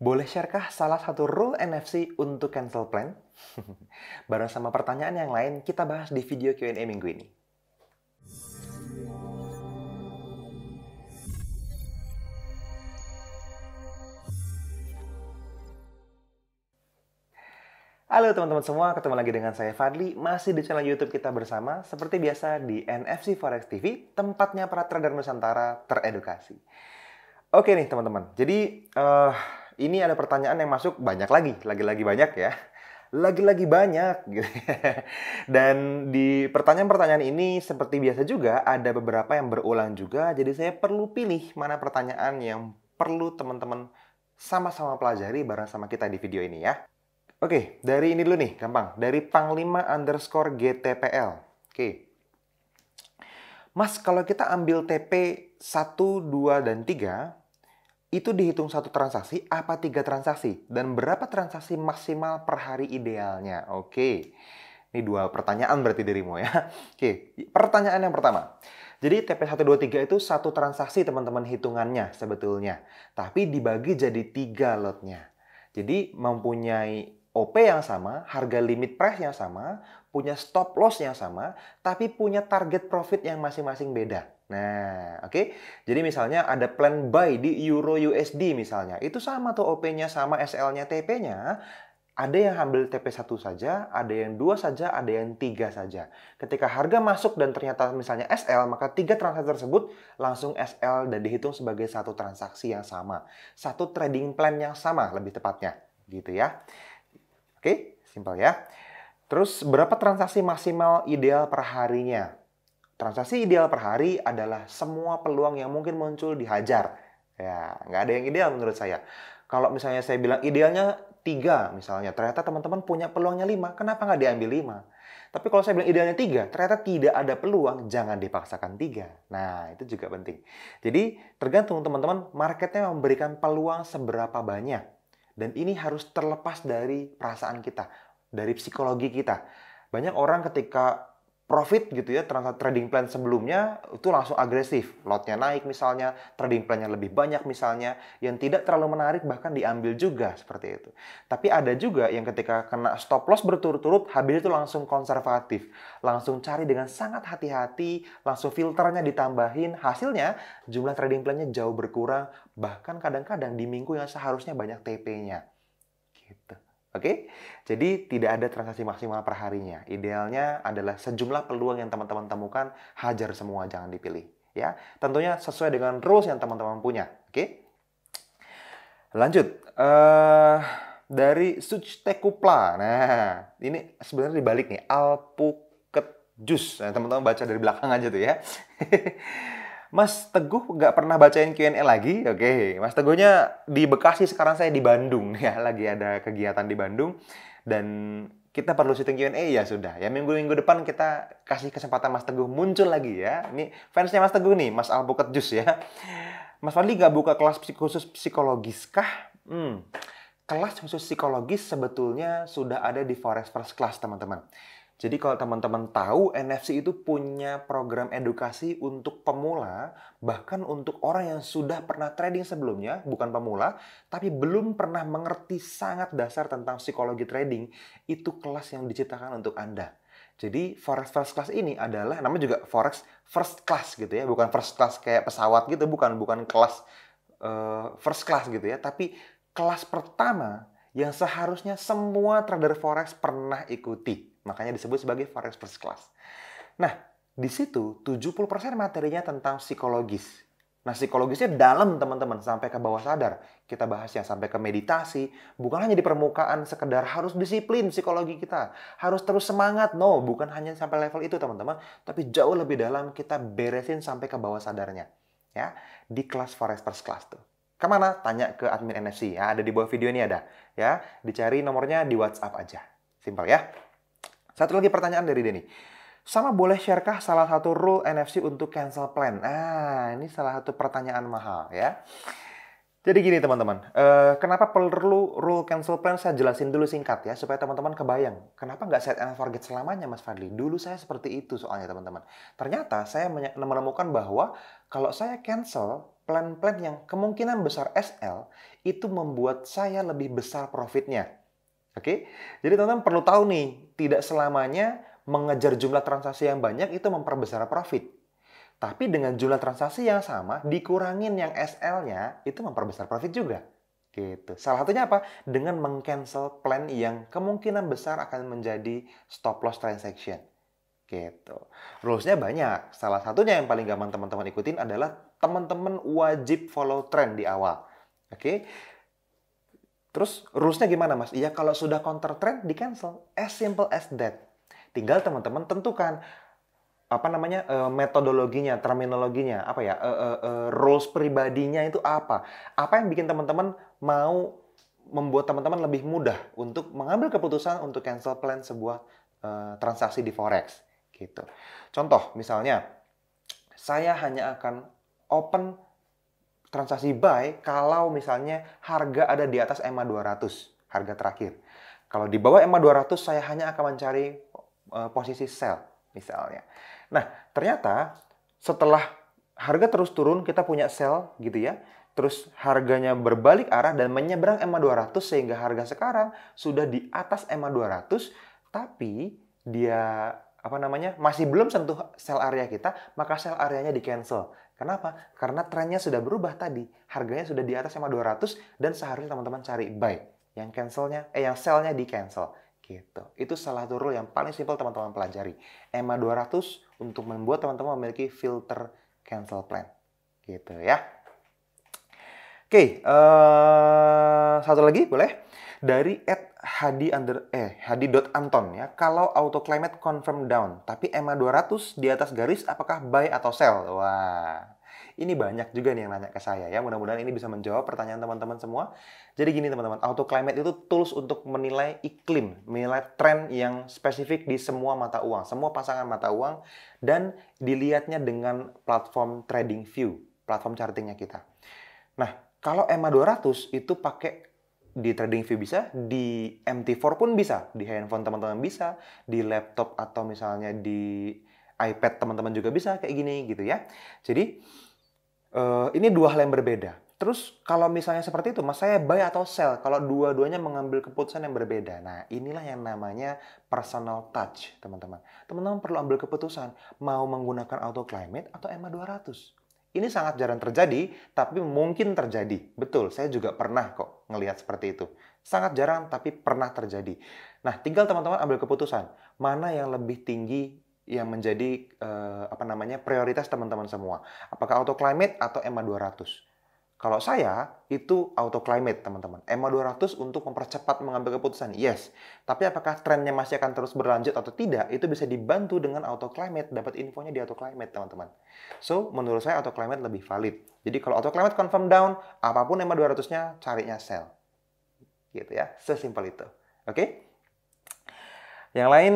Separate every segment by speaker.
Speaker 1: Boleh share-kah salah satu rule NFC untuk cancel plan? Bareng sama pertanyaan yang lain, kita bahas di video Q&A minggu ini. Halo teman-teman semua, ketemu lagi dengan saya Fadli, masih di channel YouTube kita bersama, seperti biasa di NFC Forex TV, tempatnya para trader Nusantara teredukasi. Oke nih teman-teman, jadi ini ada pertanyaan yang masuk banyak lagi-lagi banyak ya. Lagi-lagi banyak gitu. Dan di pertanyaan-pertanyaan ini seperti biasa juga ada beberapa yang berulang juga, jadi saya perlu pilih mana pertanyaan yang perlu teman-teman sama-sama pelajari bareng sama kita di video ini ya. Oke, dari ini dulu nih, gampang. Dari Panglima_GTPL. Oke. Mas, kalau kita ambil TP 1, 2, dan 3, itu dihitung satu transaksi apa 3 transaksi? Dan berapa transaksi maksimal per hari idealnya? Oke. Ini 2 pertanyaan berarti dirimu ya. Oke, pertanyaan yang pertama. Jadi TP 1, 2, 3 itu satu transaksi teman-teman hitungannya sebetulnya. Tapi dibagi jadi 3 lotnya. Jadi mempunyai OP yang sama, harga limit price yang sama, punya stop loss yang sama, tapi punya target profit yang masing-masing beda. Nah, oke. Jadi misalnya ada plan buy di Euro USD misalnya. Itu sama tuh OP-nya sama SL-nya, TP-nya. Ada yang ambil TP1 saja, ada yang 2 saja, ada yang 3 saja. Ketika harga masuk dan ternyata misalnya SL, maka 3 transaksi tersebut langsung SL dan dihitung sebagai satu transaksi yang sama. Satu trading plan yang sama lebih tepatnya. Gitu ya. Oke, simpel ya. Terus berapa transaksi maksimal ideal per harinya? Transaksi ideal per hari adalah semua peluang yang mungkin muncul dihajar. Ya, nggak ada yang ideal menurut saya. Kalau misalnya saya bilang idealnya 3 misalnya, ternyata teman-teman punya peluangnya 5, kenapa nggak diambil 5? Tapi kalau saya bilang idealnya 3, ternyata tidak ada peluang, jangan dipaksakan 3. Nah, itu juga penting. Jadi, tergantung teman-teman, marketnya memberikan peluang seberapa banyak. Dan ini harus terlepas dari perasaan kita, dari psikologi kita. Banyak orang ketika profit gitu ya, trading plan sebelumnya itu langsung agresif. Lotnya naik misalnya, trading plannya lebih banyak misalnya, yang tidak terlalu menarik bahkan diambil juga seperti itu. Tapi ada juga yang ketika kena stop loss berturut-turut, habis itu langsung konservatif. Langsung cari dengan sangat hati-hati, langsung filternya ditambahin, hasilnya jumlah trading plannya jauh berkurang, bahkan kadang-kadang di minggu yang seharusnya banyak TP-nya. Gitu. Oke, jadi tidak ada transaksi maksimal per harinya. Idealnya adalah sejumlah peluang yang teman-teman temukan, hajar semua, jangan dipilih. Ya, tentunya sesuai dengan rules yang teman-teman punya. Oke, lanjut. Dari Suchtekupla. Nah, ini sebenarnya dibalik nih. Alpuket Jus. Nah, teman-teman baca dari belakang aja tuh ya. Mas Teguh nggak pernah bacain Q&A lagi? Oke, Mas Teguhnya di Bekasi, sekarang saya di Bandung ya, lagi ada kegiatan di Bandung dan kita perlu syuting Q&A ya sudah. Ya minggu-minggu depan kita kasih kesempatan Mas Teguh muncul lagi ya. Ini fansnya Mas Teguh nih, Mas Alpuket Jus ya. Mas Fadli nggak buka kelas khusus psikologis kah? Kelas khusus psikologis sebetulnya sudah ada di Forex First Class teman-teman. Jadi kalau teman-teman tahu, NFC itu punya program edukasi untuk pemula, bahkan untuk orang yang sudah pernah trading sebelumnya, bukan pemula, tapi belum pernah mengerti sangat dasar tentang psikologi trading, itu kelas yang diciptakan untuk Anda. Jadi Forex First Class ini adalah, namanya juga Forex First Class gitu ya, bukan first class kayak pesawat gitu, bukan kelas first class gitu ya, tapi kelas pertama yang seharusnya semua trader forex pernah ikuti. Makanya disebut sebagai Forex First Class. Nah, di situ 70% materinya tentang psikologis. Nah, psikologisnya dalam teman-teman, sampai ke bawah sadar. Kita bahasnya sampai ke meditasi. Bukan hanya di permukaan sekedar harus disiplin psikologi kita. Harus terus semangat. No, bukan hanya sampai level itu teman-teman. Tapi jauh lebih dalam kita beresin sampai ke bawah sadarnya. Ya, di kelas Forex First Class tuh. Kemana? Tanya ke admin NFC. Ya, ada di bawah video ini ada. Ya, dicari nomornya di WhatsApp aja. Simpel ya. Satu lagi pertanyaan dari Denny. Sama boleh share-kah salah satu rule NFC untuk cancel plan? Nah, ini salah satu pertanyaan mahal ya. Jadi gini teman-teman, kenapa perlu rule cancel plan saya jelasin dulu singkat ya, supaya teman-teman kebayang. Kenapa nggak set and forget selamanya Mas Fadli? Dulu saya seperti itu soalnya teman-teman. Ternyata saya menemukan bahwa kalau saya cancel plan-plan yang kemungkinan besar SL itu membuat saya lebih besar profitnya. Oke? Jadi teman-teman perlu tahu nih, tidak selamanya mengejar jumlah transaksi yang banyak itu memperbesar profit. Tapi dengan jumlah transaksi yang sama, dikurangin yang SL-nya, itu memperbesar profit juga. Gitu. Salah satunya apa? Dengan meng-cancel plan yang kemungkinan besar akan menjadi stop loss transaction. Gitu. Rules-nya banyak. Salah satunya yang paling gampang teman-teman ikutin adalah teman-teman wajib follow trend di awal. Oke? Terus rules-nya gimana, Mas? Iya, kalau sudah counter trend, di-cancel. As simple as that. Tinggal teman-teman tentukan metodologinya, terminologinya, rules pribadinya itu apa? Apa yang bikin teman-teman mau membuat teman-teman lebih mudah untuk mengambil keputusan untuk cancel plan sebuah transaksi di forex, gitu. Contoh, misalnya, saya hanya akan open transaksi buy kalau misalnya harga ada di atas EMA 200, harga terakhir. Kalau di bawah EMA 200, saya hanya akan mencari posisi sell, misalnya. Nah, ternyata setelah harga terus turun, kita punya sell gitu ya. Terus harganya berbalik arah dan menyeberang EMA 200 sehingga harga sekarang sudah di atas EMA 200, tapi dia masih belum sentuh sell area kita, maka sell areanya di-cancel. Kenapa? Karena trennya sudah berubah tadi. Harganya sudah di atas EMA 200 dan seharusnya teman-teman cari buy. Yang sell-nya di-cancel. Gitu. Itu salah satu rule yang paling simpel teman-teman pelajari. EMA 200 untuk membuat teman-teman memiliki filter cancel plan. Gitu ya. Oke, satu lagi boleh? Dari @hadi.anton ya. Kalau auto climate confirm down, tapi EMA 200 di atas garis, apakah buy atau sell? Wah, ini banyak juga nih yang nanya ke saya ya. Mudah-mudahan ini bisa menjawab pertanyaan teman-teman semua. Jadi gini teman-teman, auto climate itu tools untuk menilai iklim, menilai tren yang spesifik di semua mata uang, semua pasangan mata uang, dan dilihatnya dengan platform TradingView, platform chartingnya kita. Nah, kalau EMA 200 itu pakai di TradingView bisa, di MT4 pun bisa, di handphone teman-teman bisa, di laptop atau misalnya di iPad teman-teman juga bisa kayak gini gitu ya. Jadi ini dua hal yang berbeda. Terus kalau misalnya seperti itu, Mas, saya buy atau sell kalau dua-duanya mengambil keputusan yang berbeda. Nah, inilah yang namanya personal touch, teman-teman. Teman-teman perlu ambil keputusan mau menggunakan auto climate atau EMA 200. Ini sangat jarang terjadi, tapi mungkin terjadi. Betul, saya juga pernah kok ngelihat seperti itu. Sangat jarang, tapi pernah terjadi. Nah, tinggal teman-teman ambil keputusan. Mana yang lebih tinggi yang menjadi prioritas teman-teman semua. Apakah auto climate atau EMA 200? Kalau saya, itu auto climate, teman-teman. EMA 200 untuk mempercepat mengambil keputusan, yes. Tapi apakah trennya masih akan terus berlanjut atau tidak, itu bisa dibantu dengan auto climate, dapat infonya di auto climate, teman-teman. So, menurut saya auto climate lebih valid. Jadi kalau auto climate confirm down, apapun EMA 200-nya, carinya sell. Gitu ya, sesimpel itu. Oke? Yang lain,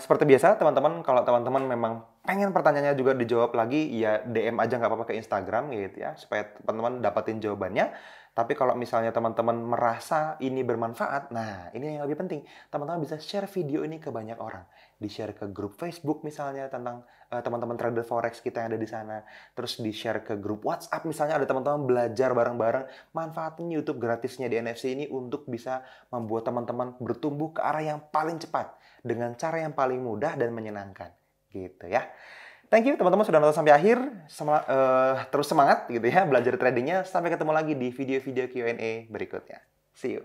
Speaker 1: seperti biasa, teman-teman, kalau teman-teman memang pengen pertanyaannya juga dijawab lagi, ya DM aja nggak apa-apa ke Instagram gitu ya, supaya teman-teman dapetin jawabannya. Tapi kalau misalnya teman-teman merasa ini bermanfaat, nah ini yang lebih penting. Teman-teman bisa share video ini ke banyak orang. Di-share ke grup Facebook misalnya tentang teman-teman trader forex kita yang ada di sana. Terus di-share ke grup WhatsApp misalnya ada teman-teman belajar bareng-bareng. Manfaatin YouTube gratisnya di NFC ini untuk bisa membuat teman-teman bertumbuh ke arah yang paling cepat. Dengan cara yang paling mudah dan menyenangkan. Gitu ya. Thank you teman-teman sudah nonton sampai akhir. Terus semangat gitu ya belajar tradingnya. Sampai ketemu lagi di video-video Q&A berikutnya. See you.